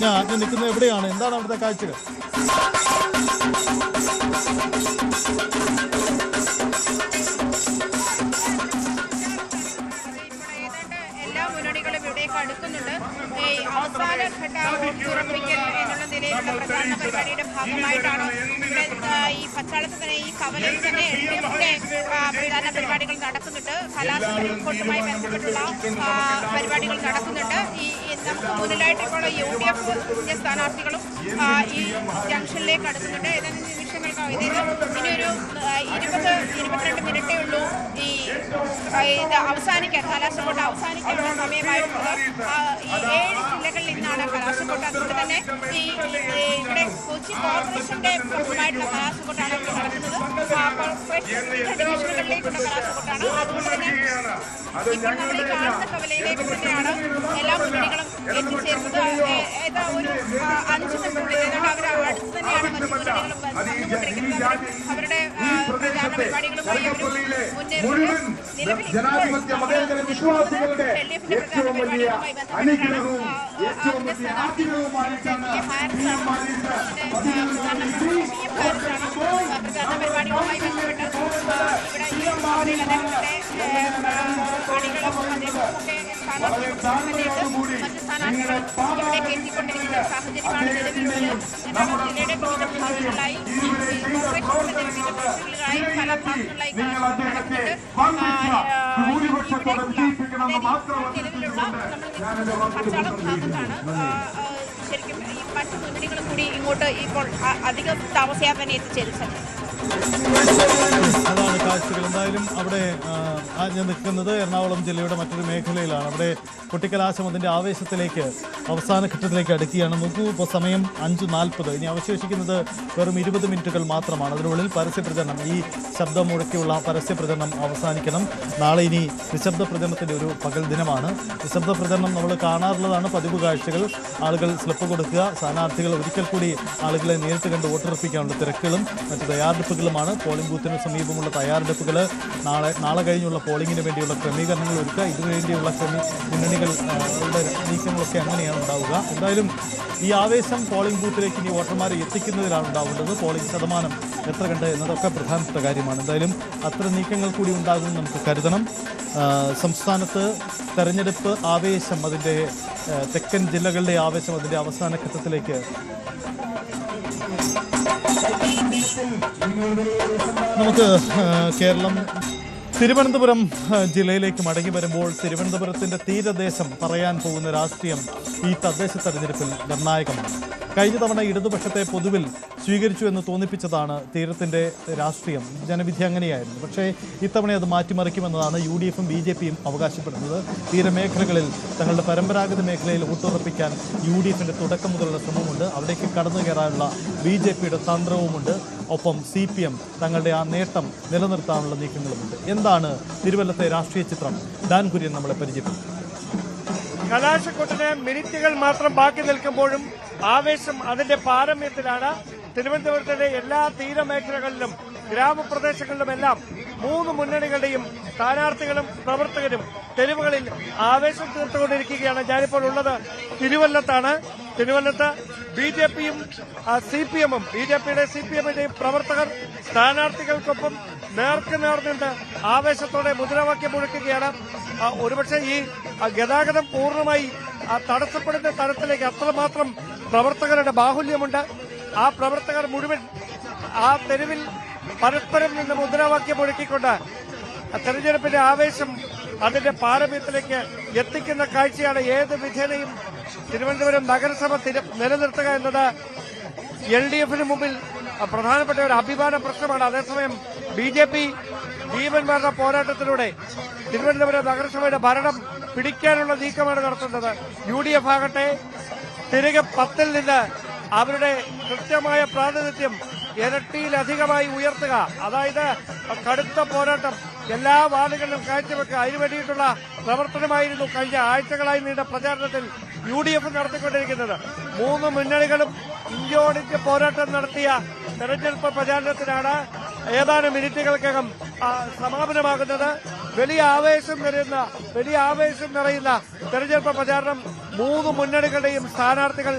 ഞാൻ നിൽക്കുന്നത് എവിടെയാണ്, എന്താണ് അവിടുത്തെ കാഴ്ചകൾ? എല്ലാ മുന്നണികളും ഇവിടേക്ക് അടുക്കുന്നുണ്ട്. ഈ അവസാന ഘട്ട ഉറപ്പിക്കൽ എന്നുള്ള നിലയിലുള്ള പ്രചാരണ പരിപാടിയുടെ ഭാഗമായിട്ടാണ് ഇവിടെ ഈ പച്ചാളത്ത് തന്നെ ഈ കവലയിൽ തന്നെ എൽഡിഎഫിന്റെ പ്രചാരണ പരിപാടികൾ നടക്കുന്നുണ്ട്. കലാശക്കൊട്ടുമായി ബന്ധപ്പെട്ടുള്ള പരിപാടികൾ നടക്കുന്നുണ്ട്. ഈ നമുക്ക് മുന്നിലായിട്ട് ഇപ്പോൾ UDF സ്ഥാനാർത്ഥികളും ഈ ജംഗ്ഷനിലേക്ക് അടുക്കുന്നുണ്ട്. ഏതാനും നിമിഷങ്ങൾക്ക് ഇനിയൊരു 20-22 മിനിറ്റേ ഉള്ളൂ ഈ ഇത് അവസാനിക്കാൻ, കലാശക്കൊട്ട് അവസാനിക്കാനുള്ള സമയമായിട്ടുള്ളത്. ഈ 7 ജില്ലകളിൽ നിന്നാണ് കലാശക്കൊട്ട്. അതുകൊണ്ട് തന്നെ ഈ ഇവിടെ കൊച്ചി കോർപ്പറേഷന്റെ ഭാഗമായിട്ടുള്ള കലാശക്കൊട്ടാണ് ഇവിടെ നടക്കുന്നത്. കോർപ്പറേഷൻ ഡിവിഷനുകളിലേക്കുള്ള കലാശക്കൊട്ടാണ്. അതുകൊണ്ട് തന്നെ ഇപ്പോൾ നമ്മൾ ഈ കാണുന്ന കവലയിലേക്ക് തന്നെയാണ് എല്ലാ മുന്നണികളും എത്തിച്ചേരുന്നത്. ഏതാ ഒരു 5 മിനിറ്റിനുള്ളിൽ അവർ അടുത്ത് തന്നെയാണ് മറ്റു മുന്നണികളും വന്നുകൊണ്ടിരിക്കുന്നത്. അവരുടെ പ്രചാരണ പരിപാടികളുമായി അവർ മുന്നേറുന്നത്. നിലവിൽ എൽഡിഎഫിന്റെ പ്രചാരണ പരിപാടികളുമായി ബന്ധപ്പെട്ടാണ് പ്രചാരണ പരിപാടികളുമായി ബന്ധപ്പെട്ട് ഇവിടെ ഈ കവലയിൽ അദ്ദേഹത്തിന്റെ അണികളും അദ്ദേഹമൊക്കെ സ്ഥാനാർത്ഥികളും മറ്റു സ്ഥാനാർത്ഥികളും ഇവിടേക്ക് എത്തിക്കൊണ്ടിരിക്കുന്ന സാഹചര്യമാണ് നിലവിലുള്ളത്. എറണാകുളം ജില്ലയുടെ വിവിധ ഭാഗങ്ങളിലായി കോർപ്പറേഷന്റെ വിവിധ ഡിവിഷനുകളിലായി പല ഭാഗങ്ങളിലായി നടക്കുന്നുണ്ട്. നിലവിലുള്ള നമ്മൾ പച്ചാളം ഭാഗത്താണ്. ശരിക്കും ഈ മറ്റു മുന്നണികളും കൂടി ഇങ്ങോട്ട് ഇപ്പോൾ അധികം താമസിയാതെ തന്നെ എത്തിച്ചേരും. അതാണ് കാഴ്ചകൾ. എന്തായാലും അവിടെ ഞാൻ നിൽക്കുന്നത് എറണാകുളം ജില്ലയുടെ മറ്റൊരു മേഖലയിലാണ്. അവിടെ കൊട്ടിക്കലാശം അതിൻ്റെ ആവേശത്തിലേക്ക് അവസാന ഘട്ടത്തിലേക്ക് അടുക്കുകയാണ്. നോക്കൂ, ഇപ്പോൾ സമയം 5:40. ഇനി അവശേഷിക്കുന്നത് വെറും 20 മിനിറ്റുകൾ മാത്രമാണ്. അതിനുള്ളിൽ പരസ്യപ്രചരണം, ഈ ശബ്ദം മുഴക്കിയുള്ള പരസ്യപ്രചരണം അവസാനിക്കണം. നാളെ ഇനി നിശബ്ദ പ്രചരണത്തിൻ്റെ ഒരു പകൽ ദിനമാണ്. നിശബ്ദ പ്രചരണം നമ്മൾ കാണാറുള്ളതാണ്, പതിവ് കാഴ്ചകൾ. ആളുകൾ സ്ലിപ്പ് കൊടുക്കുക, സ്ഥാനാർത്ഥികൾ ഒരിക്കൽ കൂടി ആളുകളെ നേരിട്ട് കണ്ട് വോട്ടുറപ്പിക്കാനുള്ള തിരക്കുകളും മറ്റ് തയ്യാറെടുപ്പുകളുമാണ്. പോളിംഗ് ബൂത്തിന് സമീപമുള്ള തയ്യാറെടുപ്പുകൾ, നാളെ കഴിഞ്ഞുള്ള പോളിംഗിന് വേണ്ടിയുള്ള ക്രമീകരണങ്ങൾ ഒരുക്കുക. ഇതിനുവേണ്ടിയുള്ള മുന്നണികളുടെ നീക്കങ്ങളൊക്കെ അങ്ങനെയാണ് ഉണ്ടാവുക. എന്തായാലും ഈ ആവേശം പോളിംഗ് ബൂത്തിലേക്ക് ഇനി വോട്ടർമാരെ എത്തിക്കുന്നതിലാണ് ഉണ്ടാവേണ്ടത്. പോളിംഗ് ശതമാനം എത്ര കണ്ട് എന്നതൊക്കെ പ്രധാനപ്പെട്ട കാര്യമാണ്. എന്തായാലും അത്തരം നീക്കങ്ങൾ കൂടി ഉണ്ടാകുമെന്ന് നമുക്ക് കരുതണം. സംസ്ഥാനത്ത് തെരഞ്ഞെടുപ്പ് ആവേശം, അതിൻ്റെ തെക്കൻ ജില്ലകളുടെ ആവേശം അതിൻ്റെ അവസാന ഘട്ടത്തിലേക്ക് നമുക്ക് കേരളം തിരുവനന്തപുരം ജില്ലയിലേക്ക് മടങ്ങി വരുമ്പോൾ തിരുവനന്തപുരത്തിൻ്റെ തീരദേശം പറയാൻ പോകുന്ന രാഷ്ട്രീയം ഈ തദ്ദേശ തെരഞ്ഞെടുപ്പിൽ നിർണായകമാണ്. കഴിഞ്ഞ തവണ ഇടതുപക്ഷത്തെ പൊതുവിൽ സ്വീകരിച്ചു എന്ന് തോന്നിപ്പിച്ചതാണ് തീരത്തിൻ്റെ രാഷ്ട്രീയം. ജനവിധി അങ്ങനെയായിരുന്നു. പക്ഷേ ഇത്തവണ അത് മാറ്റിമറിക്കുമെന്നതാണ് UDFും BJPയും അവകാശപ്പെടുന്നത്. തീരമേഖലകളിൽ തങ്ങളുടെ പരമ്പരാഗത മേഖലയിൽ വോട്ടുറപ്പിക്കാൻ UDFിൻ്റെ തുടക്കം മുതലുള്ള ശ്രമമുണ്ട്. അവിടേക്ക് കടന്നു കയറാനുള്ള BJPയുടെ തന്ത്രവുമുണ്ട്. ഒപ്പം CPM തങ്ങളുടെ ആ നേട്ടം നിലനിർത്താനുള്ള നീക്കങ്ങളുമുണ്ട്. എന്താണ് തിരുവല്ലത്തെ രാഷ്ട്രീയ ചിത്രം? ഡാൻ കുര്യൻ നമ്മളെ പരിചയപ്പെടുത്തും. കലാശക്കൊട്ടിന് മിനിറ്റുകൾ മാത്രം ബാക്കി നിൽക്കുമ്പോഴും ആവേശം അതിന്റെ പാരമ്യത്തിലാണ്. തിരുവനന്തപുരത്തിന്റെ എല്ലാ തീരമേഖലകളിലും ഗ്രാമപ്രദേശങ്ങളിലുമെല്ലാം 3 മുന്നണികളുടെയും സ്ഥാനാർത്ഥികളും പ്രവർത്തകരും തെരുവുകളിൽ ആവേശം തീർത്തുകൊണ്ടിരിക്കുകയാണ്. ഞാനിപ്പോൾ ഉള്ളത് തിരുവല്ലത്താണ്. തിരുവല്ലത്ത് BJPയും CPMും BJPയുടെ CPMന്റെയും പ്രവർത്തകർ സ്ഥാനാർത്ഥികൾക്കൊപ്പം നേർക്ക് നേർന്നുണ്ട് ആവേശത്തോടെ മുദ്രാവാക്യം മുഴക്കുകയാണ്. ഒരുപക്ഷെ ഈ ഗതാഗതം പൂർണ്ണമായി തടസ്സപ്പെടുന്ന തരത്തിലേക്ക് അത്രമാത്രം പ്രവർത്തകരുടെ ബാഹുല്യമുണ്ട്. ആ പ്രവർത്തകർ മുഴുവൻ ആ തെരുവിൽ പരസ്പരം നിന്ന് മുദ്രാവാക്യം മുഴക്കിക്കൊണ്ട് തെരഞ്ഞെടുപ്പിന്റെ ആവേശം അതിന്റെ പാരമ്യത്തിലേക്ക് എത്തിക്കുന്ന കാഴ്ചയാണ് ഏത് വിധേനയും തിരുവനന്തപുരം നഗരസഭ നിലനിർത്തുക എന്നത് LDFിന് മുമ്പിൽ പ്രധാനപ്പെട്ട ഒരു അഭിമാന പ്രശ്നമാണ്. അതേസമയം BJP ജീവന്മാരുടെ പോരാട്ടത്തിലൂടെ തിരുവനന്തപുരം നഗരസഭയുടെ ഭരണം പിടിക്കാനുള്ള നീക്കമാണ് നടത്തുന്നത്. UDF ആകട്ടെ തിരികെ 10ൽ നിന്ന് അവരുടെ കൃത്യമായ പ്രാതിനിധ്യം ഇരട്ടിയിലധികമായി ഉയർത്തുക, അതായത് കടുത്ത പോരാട്ടം എല്ലാ വാർഡുകളിലും കാഴ്ചവെക്കുക, അതിനുവേണ്ടിയിട്ടുള്ള പ്രവർത്തനമായിരുന്നു കഴിഞ്ഞ ആഴ്ചകളായി നീണ്ട പ്രചാരണത്തിൽ UDF നടത്തിക്കൊണ്ടിരിക്കുന്നത്. 3 മുന്നണികളും ഇഞ്ചോടിഞ്ച് പോരാട്ടം നടത്തിയ തെരഞ്ഞെടുപ്പ് പ്രചാരണത്തിനാണ് ഏതാനും മിനിറ്റുകൾക്കകം സമാപനമാകുന്നത്. വലിയ ആവേശം നിറയുന്ന തെരഞ്ഞെടുപ്പ് പ്രചാരണം മൂന്ന് മുന്നണികളുടെയും സ്ഥാനാർത്ഥികൾ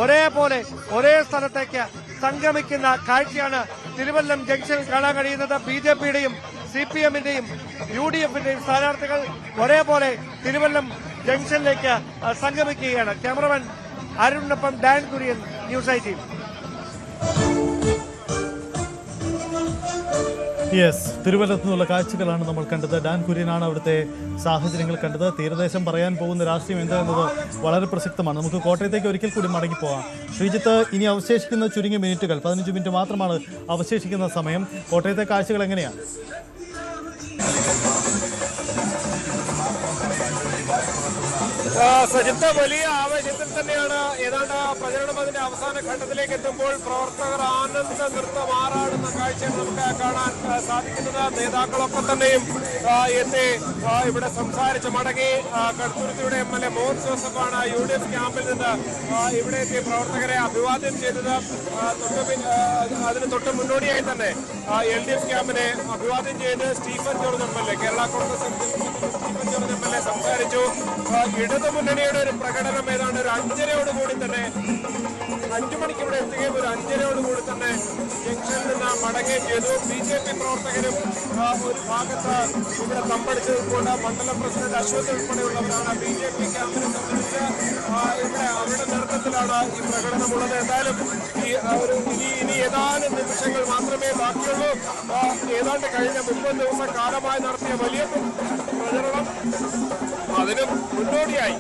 ഒരേപോലെ ഒരേ സ്ഥലത്തേക്ക് സംഗമിക്കുന്ന കാഴ്ചയാണ് തിരുവല്ലം ജംഗ്ഷനിൽ കാണാൻ കഴിയുന്നത്. BJPയുടെയും CPMന്റെയും UDFന്റെയും സ്ഥാനാർത്ഥികൾ ഒരേപോലെ തിരുവല്ലം ജംഗ്ഷനിലേക്ക് സംഗമിക്കുകയാണ്. ക്യാമറമാൻ അരുണിനൊപ്പം ഡാൻ കുര്യൻ, ന്യൂസ് 18. യെസ്, തിരുവല്ലത്തു നിന്നുള്ള കാഴ്ചകളാണ് നമ്മൾ കണ്ടത്. ഡാൻ കുര്യനാണ് അവിടുത്തെ സാഹചര്യങ്ങൾ കണ്ടത്. തീരദേശം പറയാൻ പോകുന്ന രാഷ്ട്രീയം എന്താണെന്നത് വളരെ പ്രസക്തമാണ്. നമുക്ക് കോട്ടയത്തേക്ക് ഒരിക്കൽ കൂടി മടങ്ങിപ്പോവാം. ശ്രീജിത്ത്, ഇനി അവശേഷിക്കുന്ന ചുരുങ്ങിയ മിനിറ്റുകൾ, 15 മിനിറ്റ് മാത്രമാണ് അവശേഷിക്കുന്ന സമയം. കോട്ടയത്തെ കാഴ്ചകൾ എങ്ങനെയാണ്? സജിത്ത്, വലിയ ആവേശത്തിൽ തന്നെയാണ് ഏതാണ്ട് പ്രചരണം അതിന്റെ അവസാന ഘട്ടത്തിലേക്ക് എത്തുമ്പോൾ പ്രവർത്തകർ ആനന്ദ നൃത്തം ആറാടുന്ന കാഴ്ചയാണ് നമുക്ക് കാണാൻ സാധിക്കുന്നത്. നേതാക്കളൊക്കെ തന്നെയും എത്തി ഇവിടെ സംസാരിച്ച് മടങ്ങി. കടുത്തുരുത്തിയുടെ MLA മോഹൻ ജോസഫാണ് UDF ക്യാമ്പിൽ നിന്ന് ഇവിടെ എത്തി പ്രവർത്തകരെ അഭിവാദ്യം ചെയ്തത്. അതിന് തൊട്ട് മുന്നോടിയായി തന്നെ LDF ക്യാമ്പിനെ അഭിവാദ്യം ചെയ്ത് Stephen George MLA, Kerala Congress Stephen George MLA സംസാരിച്ചു. ഇടതുമുന്നണിയുടെ ഒരു പ്രകടനം ഏതാണ്ട് ഒരു 5:30 തന്നെ 5 മണിക്ക് ഇവിടെ എത്തുകയും ഒരു 5:30 തന്നെ ജംഗ്ഷനിൽ നിന്ന് മടങ്ങുകയും ചെയ്തു. BJP പ്രവർത്തകരും ഒരു ഭാഗത്ത് ഇവിടെ തമ്പടിച്ചു നിൽക്കൊണ്ട് മണ്ഡലം പ്രസിഡന്റ് അശ്വത് ഉൾപ്പെടെയുള്ളവരാണ്. BJP ക്യാമ്പിനെ സംബന്ധിച്ച് ഇവിടെ അവരുടെ നേതൃത്വത്തിലാണ് ഈ പ്രകടനമുള്ളത്. എന്തായാലും ഇനി ഏതാനും നിമിഷങ്ങൾ മാത്രമേ ബാക്കിയുള്ളൂ. ഏതാണ്ട് കഴിഞ്ഞ 30 ദിവസം കാലമായി നടത്തിയ വലിയ പ്രചരണം അതിന് മുന്നോടിയായി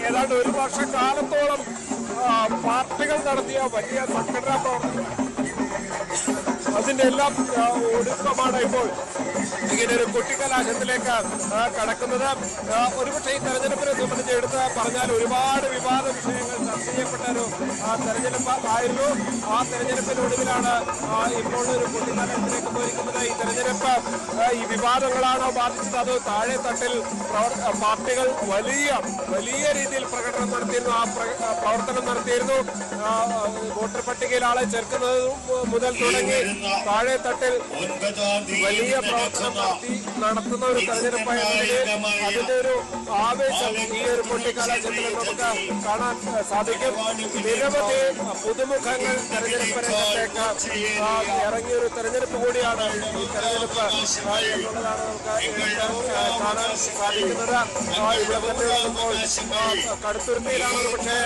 ഏതാണ്ട് 1 വർഷക്കാലത്തോളം പാർട്ടികൾ നടത്തിയ വലിയ സംഘടനാ പ്രവർത്തനം അതിന്റെ എല്ലാം ഒടുക്കമാണ് ഇപ്പോൾ ഇങ്ങനെ ഒരു കുട്ടിക്കലാശത്തിലേക്ക് കടക്കുന്നത്. ഒരുപക്ഷെ ഈ തെരഞ്ഞെടുപ്പിനെ സംബന്ധിച്ച് എടുത്ത് പറഞ്ഞാൽ ഒരുപാട് വിവാദ വിഷയങ്ങൾ ചർച്ച ചെയ്യപ്പെട്ട ഒരു തെരഞ്ഞെടുപ്പ് ആയിരുന്നു. ആ തെരഞ്ഞെടുപ്പിനൊടുവിലാണ് ഇപ്പോൾ ഒരു കുട്ടിക്കലാശത്തിലേക്ക് പോയിരിക്കുന്നത്. ഈ തെരഞ്ഞെടുപ്പ് ഈ വിവാദങ്ങളാണോ ബാധിച്ചത്, അത് താഴെ തട്ടിൽ പാർട്ടികൾ വലിയ രീതിയിൽ പ്രകടനം നടത്തിയിരുന്നു, ആ പ്രവർത്തനം നടത്തിയിരുന്നു. വോട്ടർ പട്ടികയിൽ ആളെ ചേർക്കുന്നത് മുതൽ തുടങ്ങി താഴെ തട്ടിൽ വലിയ പ്രവർത്തനം നടത്തുന്ന ഒരു തെരഞ്ഞെടുപ്പായിരുന്നു. അതിന്റെ ഒരു ആവേശം ഈ ഒരു പൊട്ടിക്കാലഘട്ടത്തിൽ നമുക്ക് കാണാൻ സാധിക്കും. നിരവധി പുതുമുഖങ്ങൾ തെരഞ്ഞെടുപ്പ് രംഗത്തേക്ക് ഇറങ്ങിയ ഒരു തെരഞ്ഞെടുപ്പ് കൂടിയാണ് ഈ തെരഞ്ഞെടുപ്പ് എന്നുള്ളതാണ് നമുക്ക് കാണാൻ സാധിക്കുന്നത്. ഇവിടെ തന്നെ ഇപ്പോൾ കടുത്തുരുത്തിയിലാണ് പക്ഷേ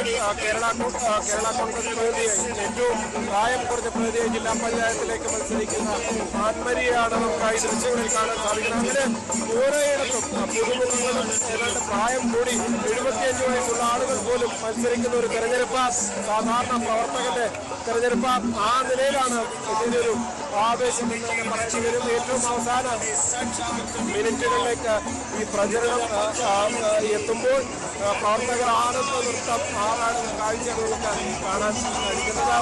കേരള കോൺഗ്രസ് പ്രതിനിധി, ഏറ്റവും പ്രായം കുറഞ്ഞ പ്രതിനിധി ജില്ലാ പഞ്ചായത്തിലേക്ക് മത്സരിക്കുന്ന ആൻമരിയാണ് നമുക്ക് ഈ ദൃശ്യങ്ങളിൽ കാണാൻ സാധിക്കുന്നത്. അങ്ങനെ ഓരോയിടത്തും പുതുമുഖങ്ങളും ഏതാണ്ട് പ്രായം കൂടി 75 വയസ്സുള്ള ആളുകൾ പോലും മത്സരിക്കുന്ന ഒരു തെരഞ്ഞെടുപ്പ്, സാധാരണ പ്രവർത്തകന്റെ തെരഞ്ഞെടുപ്പ്. ആ നിലയിലാണ് ഇതിന്റെ ഒരു ആവേശം എന്ന് തന്നെ പറയേണ്ടി വരും. ഏറ്റവും അവസാന മിനിറ്റുകളിലേക്ക് ഈ പ്രചരണം എത്തുമ്പോൾ പ്രവർത്തകർ ആനന്ദ നൃത്തം ആറാടുന്ന കാഴ്ചകളൊക്കെ കാണാൻ കഴിയുന്നത്.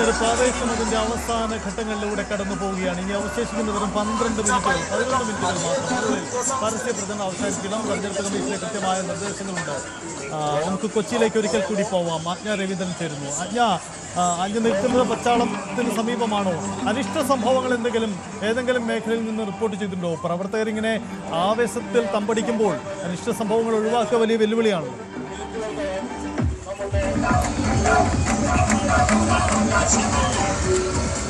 തെരഞ്ഞെടുപ്പ് ആവേശം അതിന്റെ അവസാന ഘട്ടങ്ങളിലൂടെ കടന്നു പോവുകയാണ്. ഇനി അവശേഷിക്കുന്ന വെറും 12 മിനിറ്റുകൾ 11 മിനിറ്റുകൾ മാത്രം. അതിനുള്ളിൽ പരസ്യ പ്രചരണം അവസാനിക്കണം. തെരഞ്ഞെടുപ്പ് കമ്മീഷന്റെ കൃത്യമായ നിർദ്ദേശങ്ങളുണ്ട്. നമുക്ക് കൊച്ചിയിലേക്ക് ഒരിക്കൽ കൂടി പോവാം. ആജ്ഞ രവീന്ദ്രൻ ചേരുന്നു. ആജ്ഞ നിൽക്കുന്നത് പച്ചാളത്തിന് സമീപമാണോ? അനിഷ്ട സംഭവങ്ങൾ ഏതെങ്കിലും മേഖലയിൽ നിന്ന് റിപ്പോർട്ട് ചെയ്തിട്ടുണ്ടോ? പ്രവർത്തകർ ഇങ്ങനെ ആവേശത്തിൽ തമ്പടിക്കുമ്പോൾ അനിഷ്ട സംഭവങ്ങൾ ഒഴിവാക്കുക വലിയ വെല്ലുവിളിയാണ്.